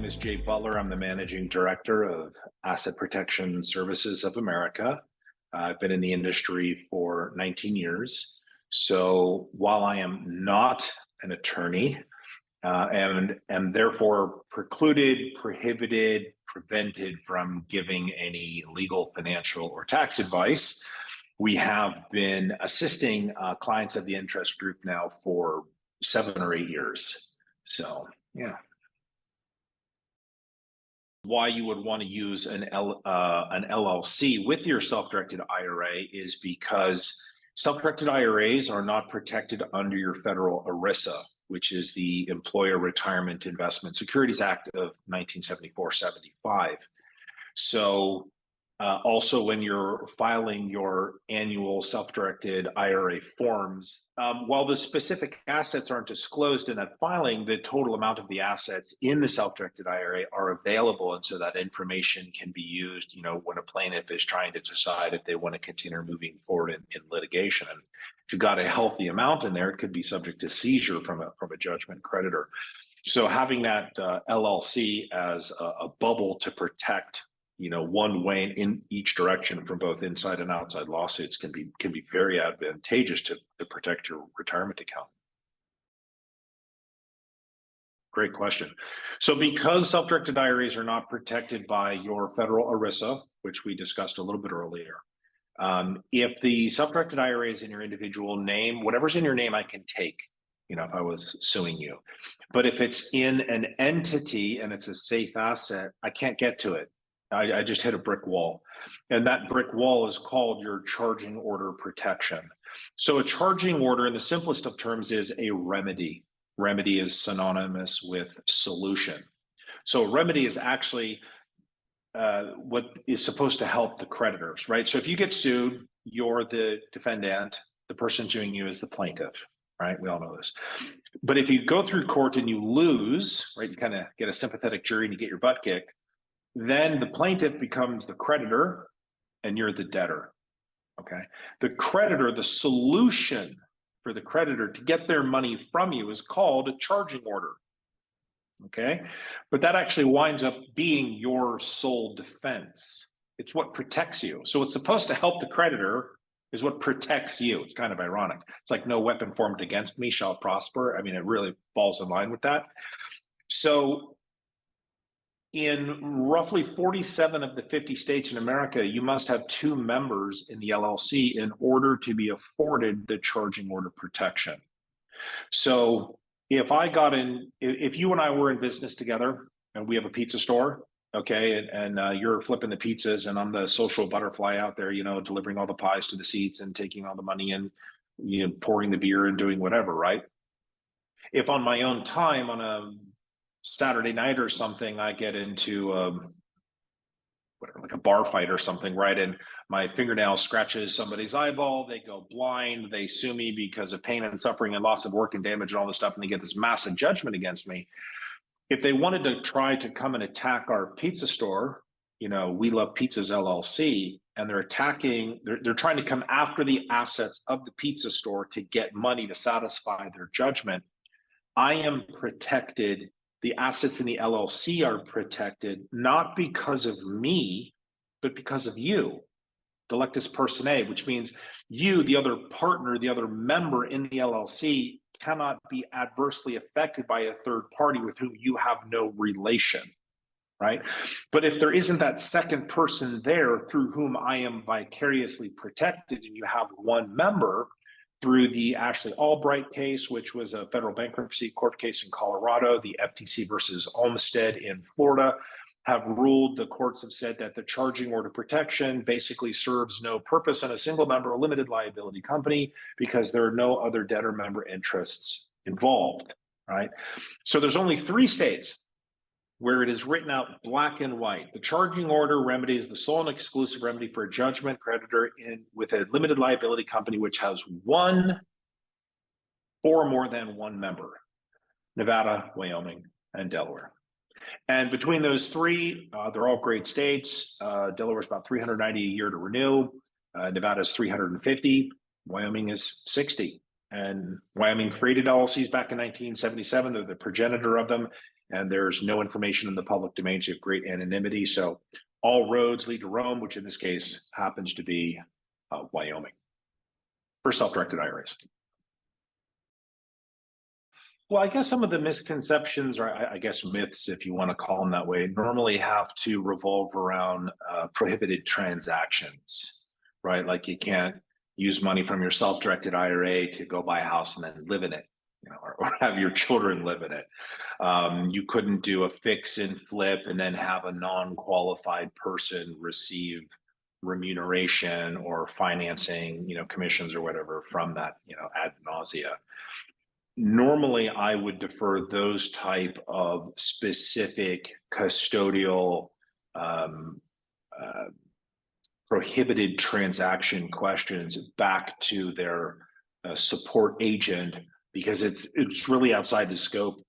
name is Jay Butler. I'm the Managing Director of Asset Protection Services of America. I've been in the industry for 19 years. So while I am not an attorney and am therefore precluded, prohibited, prevented from giving any legal, financial, or tax advice, we have been assisting clients of the Entrust Group now for 7 or 8 years. So, yeah. Why you would want to use an LLC with your self-directed IRA is because self-directed IRAs are not protected under your federal ERISA, which is the Employer Retirement Investment Securities Act of 1974-75. So also when you're filing your annual self-directed IRA forms, while the specific assets aren't disclosed in that filing, the total amount of the assets in the self-directed IRA are available. And so that information can be used, when a plaintiff is trying to decide if they want to continue moving forward in litigation. And if you've got a healthy amount in there, it could be subject to seizure from a judgment creditor. So having that LLC as a bubble to protect one way in each direction from both inside and outside lawsuits can be very advantageous to protect your retirement account. Great question. So because self-directed IRAs are not protected by your federal ERISA, which we discussed a little bit earlier, if the self-directed IRA is in your individual name, whatever's in your name, I can take, if I was suing you. But if it's in an entity and it's a safe asset, I can't get to it. I just hit a brick wall, and that brick wall is called your charging order protection. So a charging order in the simplest of terms is a remedy. Remedy is synonymous with solution. So a remedy is actually what is supposed to help the creditors, right? So if you get sued, you're the defendant, the person suing you is the plaintiff, right? We all know this. But if you go through court and you lose, right, you kind of get a sympathetic jury and you get your butt kicked, then the plaintiff becomes the creditor and you're the debtor, okay? The creditor, the solution for the creditor to get their money from you is called a charging order, okay? But that actually winds up being your sole defense. It's what protects you. So what's supposed to help the creditor is what protects you. It's kind of ironic. It's like no weapon formed against me shall prosper. I mean, it really falls in line with that. So in roughly 47 of the 50 states in America, you must have 2 members in the LLC in order to be afforded the charging order protection. So if you and I were in business together and we have a pizza store, okay, and you're flipping the pizzas and I'm the social butterfly out there, delivering all the pies to the seats and taking all the money and, pouring the beer and doing whatever, right? If on my own time on a Saturday night or something, I get into like a bar fight or something, right? And my fingernail scratches somebody's eyeball, they go blind, they sue me because of pain and suffering and loss of work and damage and all this stuff, and they get this massive judgment against me. If they wanted to try to come and attack our pizza store, We Love Pizzas LLC, and they're trying to come after the assets of the pizza store to get money to satisfy their judgment, I am protected. The assets in the LLC are protected, not because of me, but because of you, delectus personae, which means you, the other partner, the other member in the LLC, cannot be adversely affected by a third party with whom you have no relation, right? But if there isn't that second person there through whom I am vicariously protected, and you have one member, through the Ashley Albright case, which was a federal bankruptcy court case in Colorado, the FTC versus Olmstead in Florida, have ruled, the courts have said that the charging order protection basically serves no purpose in a single member or limited liability company because there are no other debtor member interests involved, right? So there's only 3 states where it is written out black and white. The charging order remedy is the sole and exclusive remedy for a judgment creditor with a limited liability company which has 1 or more than 1 member: Nevada, Wyoming, and Delaware. And between those 3, they're all great states. Delaware's about $390 a year to renew. Nevada's $350. Wyoming is $60. And Wyoming created LLCs back in 1977. They're the progenitor of them. and there's no information in the public domain, so you have great anonymity. So all roads lead to Rome, which in this case happens to be Wyoming for self-directed IRAs. Well, I guess some of the misconceptions, or I guess myths, if you want to call them that way, normally have to revolve around prohibited transactions, right? Like you can't use money from your self-directed IRA to go buy a house and then live in it, or have your children live in it. You couldn't do a fix and flip and then have a non-qualified person receive remuneration or financing, commissions or whatever from that, ad nausea. Normally, I would defer those type of specific custodial prohibited transaction questions back to their support agent, because it's really outside the scope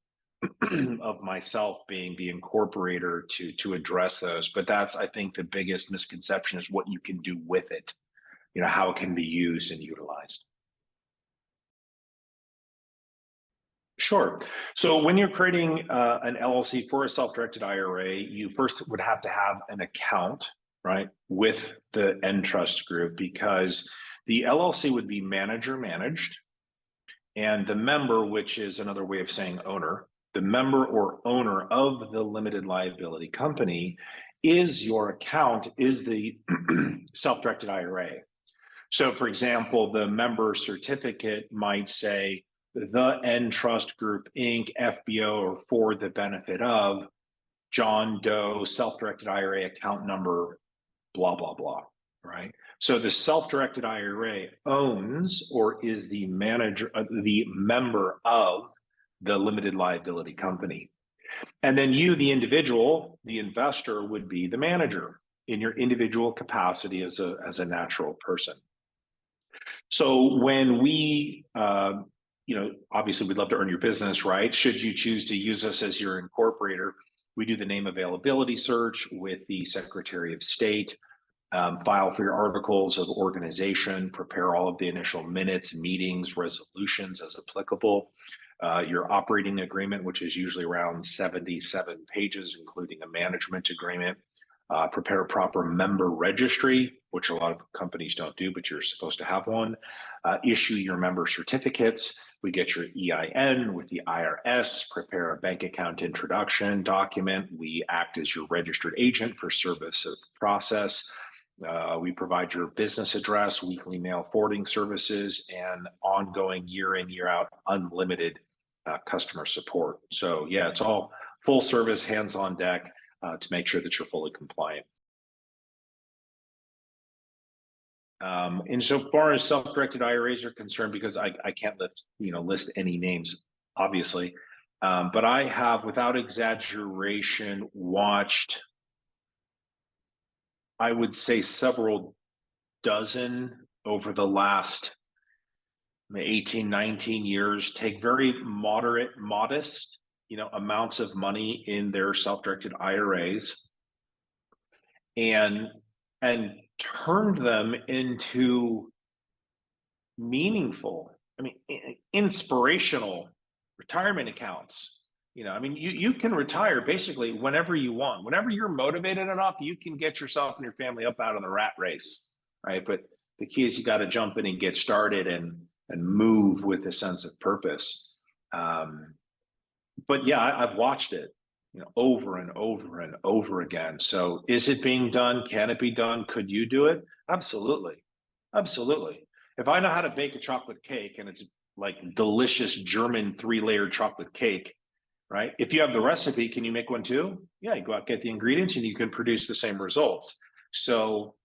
of myself being the incorporator to address those. But that's, I think, the biggest misconception is what you can do with it, how it can be used and utilized. Sure. So when you're creating an LLC for a self-directed IRA, you first would have to have an account, right, with the Entrust Group, because the LLC would be manager managed, and the member, which is another way of saying owner, the member or owner of the limited liability company is your account, is the self-directed IRA. So for example, the member certificate might say, the Entrust Group, Inc., FBO, or for the benefit of John Doe, self-directed IRA account number, blah, blah, blah, right? So the self-directed IRA owns or is the manager, the member of the limited liability company. And then you, the individual, the investor, would be the manager in your individual capacity as a natural person. So when we, obviously we'd love to earn your business, right? Should you choose to use us as your incorporator, we do the name availability search with the Secretary of State, file for your articles of organization, prepare all of the initial minutes, meetings, resolutions as applicable, your operating agreement, which is usually around 77 pages, including a management agreement, prepare a proper member registry, which a lot of companies don't do, but you're supposed to have one, issue your member certificates. We get your EIN with the IRS, prepare a bank account introduction document. We act as your registered agent for service of the process. We provide your business address, weekly mail forwarding services, and ongoing year in, year out, unlimited customer support. So yeah, it's all full service, hands on deck to make sure that you're fully compliant. Insofar as self-directed IRAs are concerned, because I can't list any names, obviously, but I have, without exaggeration, watched, I would say, several dozen over the last 18, 19 years take very modest, amounts of money in their self-directed IRAs and turned them into meaningful, inspirational retirement accounts. You can retire basically whenever you want. Whenever you're motivated enough, you can get yourself and your family up out of the rat race, right? But the key is you got to jump in and get started and move with a sense of purpose. But yeah, I've watched it, over and over and over again. So is it being done? Can it be done? Could you do it? Absolutely. Absolutely. If I know how to bake a chocolate cake and it's like delicious German 3-layered chocolate cake, right? If you have the recipe, can you make one too? Yeah, you go out, get the ingredients, and you can produce the same results. So,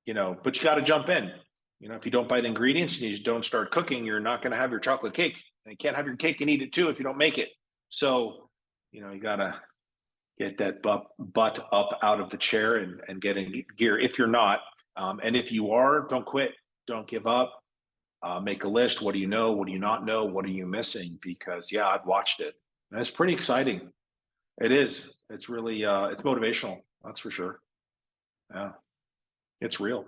but you got to jump in. If you don't buy the ingredients and you don't start cooking, you're not going to have your chocolate cake. And you can't have your cake and eat it too if you don't make it. So, you got to get that butt up out of the chair and get in gear if you're not. And if you are, don't quit. Don't give up. Make a list. What do you know? What do you not know? What are you missing? Because, yeah, I've watched it. And it's pretty exciting. It is. It's really, it's motivational. That's for sure. Yeah. It's real.